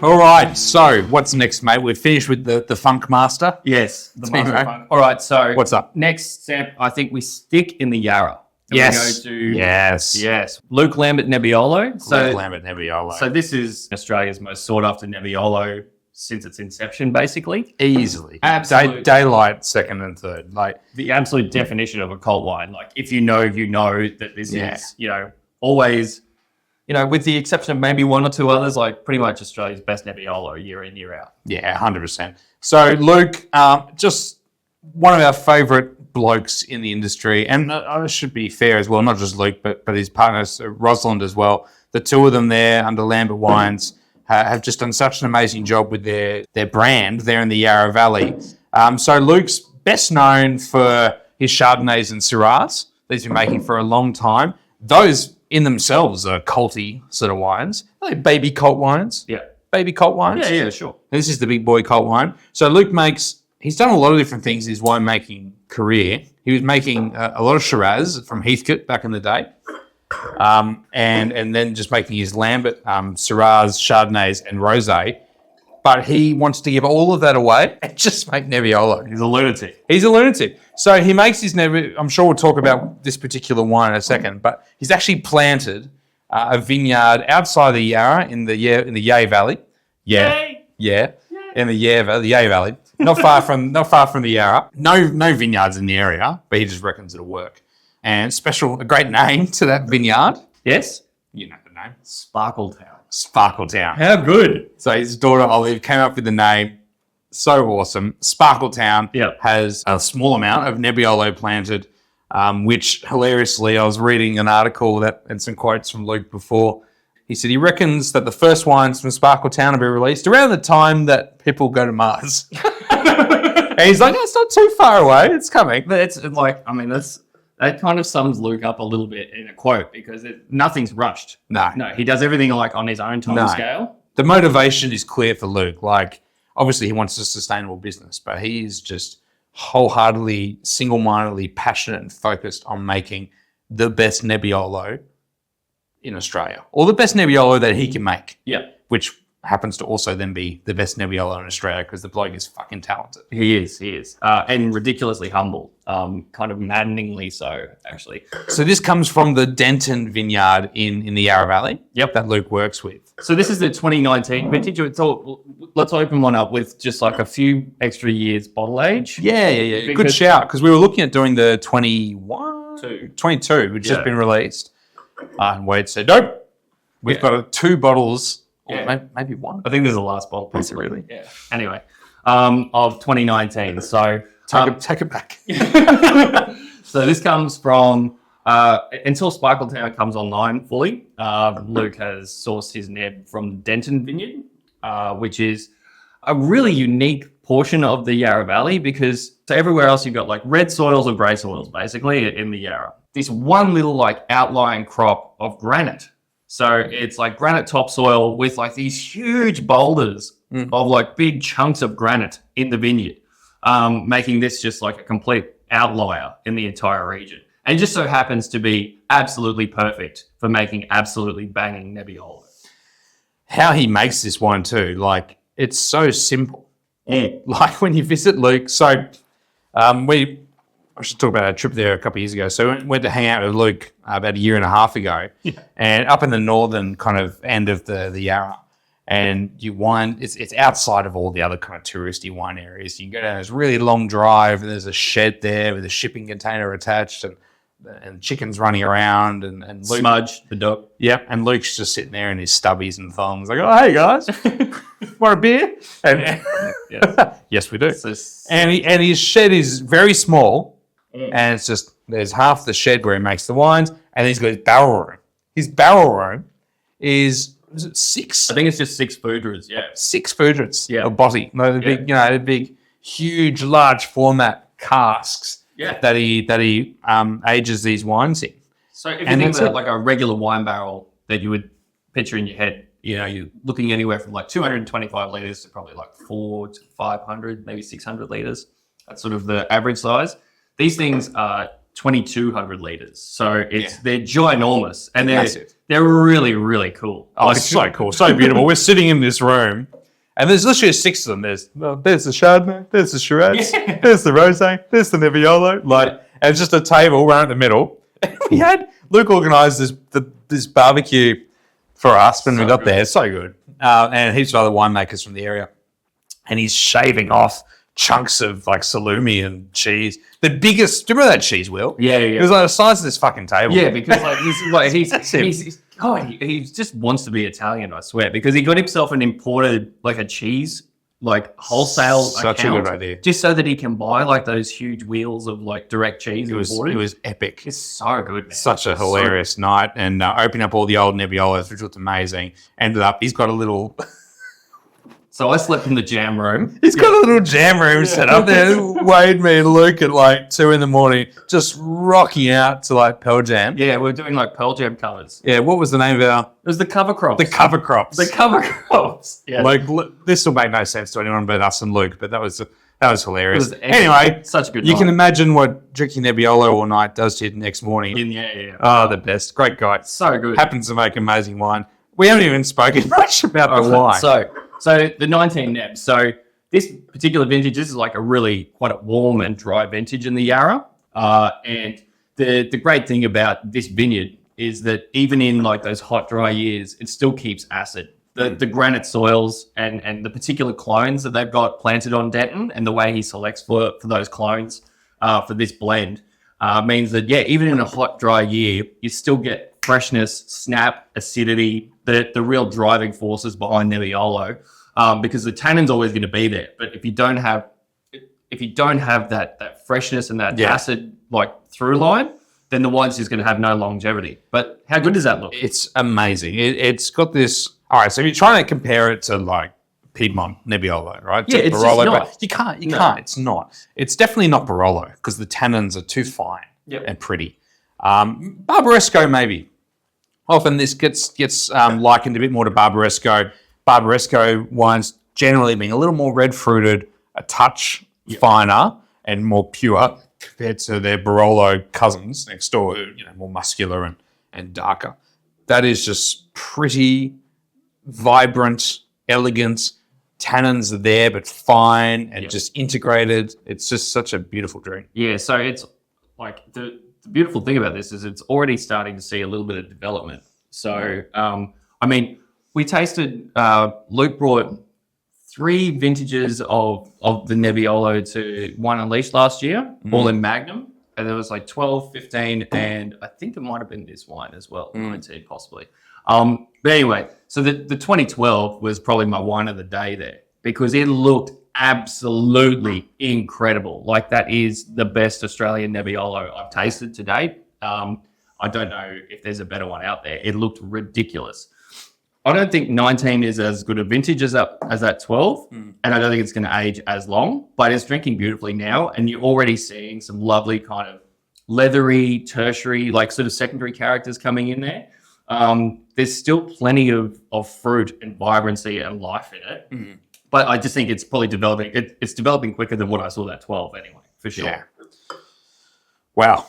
All right, so what's next, mate? We've finished with the Funk Master. Yes, the Team, master eh? fun. All right, so What's up? Next step, I think we stick in the Yarra. And Yes. We go to Yes. Luke Lambert Nebbiolo. So, Lambert Nebbiolo. So this is Australia's most sought after Nebbiolo since its inception, basically. Easily. Absolute- Daylight, second and third. Like, The absolute definition of a cult wine. Like, if you know that this Yeah. is, always, with the exception of maybe one or two others, like pretty much Australia's best Nebbiolo year in, year out. yeah, 100%. So, Luke, just one of our favourite blokes in the industry, and I should be fair as well, not just Luke, but his partners, Rosalind as well. The two of them there under Lambert Wines have just done such an amazing job with their brand there in the Yarra Valley. So Luke's best known for his Chardonnays and Syrahs that he's been making for a long time. Those in themselves are culty sort of wines. Are they baby cult wines? Yeah. Baby cult wines? Yeah, sure. This is the big boy cult wine. So Luke he's done a lot of different things in his winemaking career. He was making a lot of Shiraz from Heathcote back in the day. And then just making his Lambert, Syrahs, Chardonnays, and Rosé. But he wants to give all of that away and just make Nebbiolo. He's a lunatic. He's a lunatic. So he makes his Nebbiolo. I'm sure we'll talk about this particular wine in a second, but he's actually planted a vineyard outside the Yarra in the Yarra Valley. Yeah. In the Yarra Valley. Not far from the Yarra. No vineyards in the area, but he just reckons it'll work. And a great name to that vineyard. Yes? You know the name. Sparkletown. Sparkletown. How good. So his daughter Olive came up with the name. So awesome. Sparkletown has a small amount of Nebbiolo planted, which hilariously, I was reading an article and some quotes from Luke before. He said he reckons that the first wines from Sparkletown will be released around the time that people go to Mars. And he's like, it's not too far away. It's coming. That kind of sums Luke up a little bit in a quote because nothing's rushed. No, he does everything on his own time scale. The motivation is clear for Luke. Like, obviously he wants a sustainable business, but he is just wholeheartedly, single-mindedly passionate and focused on making the best Nebbiolo in Australia, or the best Nebbiolo that he can make. Yeah. Which happens to also then be the best Nebbiolo in Australia because the bloke is fucking talented. He is. And ridiculously humble. Kind of maddeningly so, actually. So this comes from the Denton vineyard in the Yarra Valley. Yep. That Luke works with. So this is the 2019 vintage. Let's open one up with just like a few extra years bottle age. Yeah. Good shout, because we were looking at doing the 22, which has been released. And Wade said, nope, we've got 2 bottles. Or maybe 1. I think there's a last bottle. Is it really? Yeah. Anyway, of 2019. So take it back. So this comes from until Sparkletown comes online fully. Luke has sourced his neb from Denton Vineyard, which is a really unique portion of the Yarra Valley because everywhere else you've got like red soils or grey soils basically in the Yarra. This one little like outlying crop of granite. So it's like granite topsoil with like these huge boulders of like big chunks of granite in the vineyard, making this just like a complete outlier in the entire region. And it just so happens to be absolutely perfect for making absolutely banging Nebbiolo. How he makes this wine too, like it's so simple. Like when you visit Luke, so I should talk about our trip there a couple of years ago. So we went to hang out with Luke about a year and a half ago, and up in the northern kind of end of the Yarra. And it's outside of all the other kind of touristy wine areas. You can go down this really long drive, and there's a shed there with a shipping container attached, and chickens running around, and Luke, Smudge, the dog. Yep, and Luke's just sitting there in his stubbies and thongs, like, oh, hey guys, want a beer? And yes, we do. And his shed is very small. And it's just, there's half the shed where he makes the wines, and then he's got his barrel room. His barrel room is it 6? I think it's just 6 foudres, 6 foudres. Yeah. Or botti. The big, huge, large format casks that he ages these wines in. So if you think about like a regular wine barrel that you would picture in your head, you're looking anywhere from like 225 litres to probably like 400 to 500, maybe 600 litres. That's sort of the average size. These things are 2,200 liters. So they're ginormous, and Massive. they're really, really cool. Oh, it's so cool, so beautiful. We're sitting in this room, and there's literally 6 of them. There's the Chardonnay, there's the Shiraz, there's the Rosé, there's the Nebbiolo. And it's just a table right in the middle. And we had Luke organised this barbecue for us when we got there. It's so good. And heaps of other winemakers from the area. And he's shaving off chunks of like salumi and cheese. The biggest, do you remember that cheese, Will? Yeah. It was like the size of this fucking table. Yeah, because like this is like he just wants to be Italian, I swear, because he got himself an imported like a cheese like wholesale Such account, a good idea. just so that he can buy like those huge wheels of like direct cheese. It was epic. It's so good, man. Such a hilarious night, and opening up all the old Nebbiolos, which was amazing. Ended up, he's got a little. So I slept in the jam room. He's got a little jam room set up there. Wade, me, and Luke at like 2 a.m, just rocking out to like Pearl Jam. Yeah, we're doing like Pearl Jam covers. Yeah, what was the name of our? It was the cover crops. The cover crops. The cover crops. Yeah. Like, this will make no sense to anyone but us and Luke, but that was hilarious. It was anyway, such a good you night. can imagine what drinking Nebbiolo all night does to you the next morning. Yeah. Oh, the best. Great guy. So good. Happens to make amazing wine. We haven't even spoken much about the wine. So the 19 Neb. So this particular vintage, this is like a really quite a warm and dry vintage in the Yarra. And the great thing about this vineyard is that even in like those hot, dry years, it still keeps acid. The granite soils and the particular clones that they've got planted on Denton and the way he selects for those clones for this blend means that, even in a hot, dry year, you still get freshness, snap, acidity, the real driving forces behind Nebbiolo, because the tannin's always going to be there. But if you don't have that freshness and that acid like through line, then the wine's just going to have no longevity. But how good does that look? It's amazing. It's got this. All right, so if you're trying to compare it to like Piedmont Nebbiolo, right? Yeah, to it's Barolo, just not. but you can't. It's not. It's definitely not Barolo because the tannins are too fine and pretty. Barbaresco maybe. Often this gets likened a bit more to Barbaresco. Barbaresco wines generally being a little more red fruited, a touch finer and more pure compared to their Barolo cousins next door, who more muscular and darker. That is just pretty vibrant, elegant. Tannins are there, but fine and just integrated. It's just such a beautiful drink. Yeah, so it's like the beautiful thing about this is it's already starting to see a little bit of development. So, I mean, we tasted, Luke brought 3 vintages of the Nebbiolo to Wine Unleashed last year, all in Magnum. And there was like 12, 15, and I think it might have been this wine as well, 19 possibly. But anyway, so the 2012 was probably my wine of the day there because it looked absolutely incredible. Like that is the best Australian Nebbiolo I've tasted to date. I don't know if there's a better one out there. It looked ridiculous. I don't think 19 is as good a vintage as that 12, and I don't think it's going to age as long, but it's drinking beautifully now, and you're already seeing some lovely kind of leathery, tertiary, like sort of secondary characters coming in there. There's still plenty of fruit and vibrancy and life in it, but I just think it's probably developing. It's developing quicker than what I saw that 12 anyway, for sure. Yeah. Wow.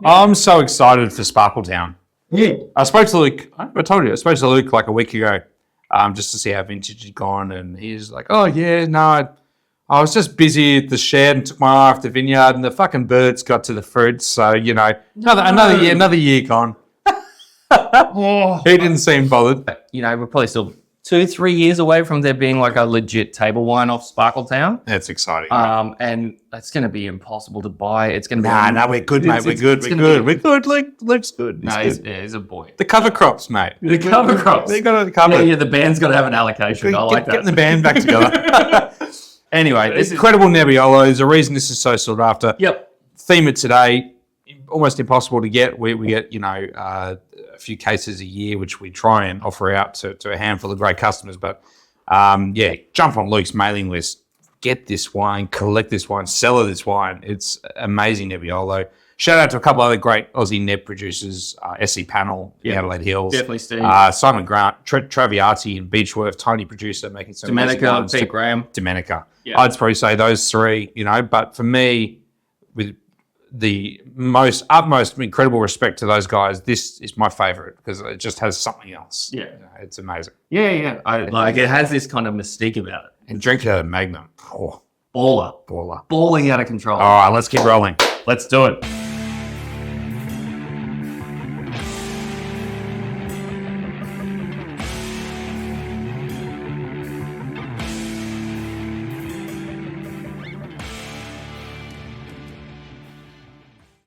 I'm so excited for Sparkletown. Yeah. I spoke to Luke. I told you. I spoke to Luke like a week ago, just to see how vintage had gone, and he's like, "Oh yeah, no, I was just busy at the shed and took my eye off the vineyard, and the fucking birds got to the fruit, so another year gone." He didn't seem bothered. We're probably still 2-3 years away from there being like a legit table wine off Sparkletown. That's exciting. And it's going to be impossible to buy. It's going to be we're good, mate. We're good. We're good. Luke's good. He's a boy. The cover crops, mate. The cover crops. They got to cover. Yeah, the band's got to have an allocation. I like that. Getting the band back together. Anyway, this incredible Nebbiolo. There's a reason this is so sought after. Yep. Theme it today. Almost impossible to get. We get a few cases a year, which we try and offer out to a handful of great customers. But jump on Luke's mailing list. Get this wine, collect this wine, sell this wine. It's amazing Nebbiolo. Shout out to a couple other great Aussie Neb producers, SE Panel, the Adelaide Hills. Definitely Steve. Simon Grant, Traviati and Beechworth, tiny producer making some Domenica, Pete Graham. Domenica. Yeah. I'd probably say those 3, but for me, with the utmost incredible respect to those guys. This is my favorite because it just has something else. Yeah. It's amazing. Yeah. It has this kind of mystique about it. And drink it out of Magnum. Oh, Baller. baller. Balling out of control. All right, let's keep rolling. Let's do it.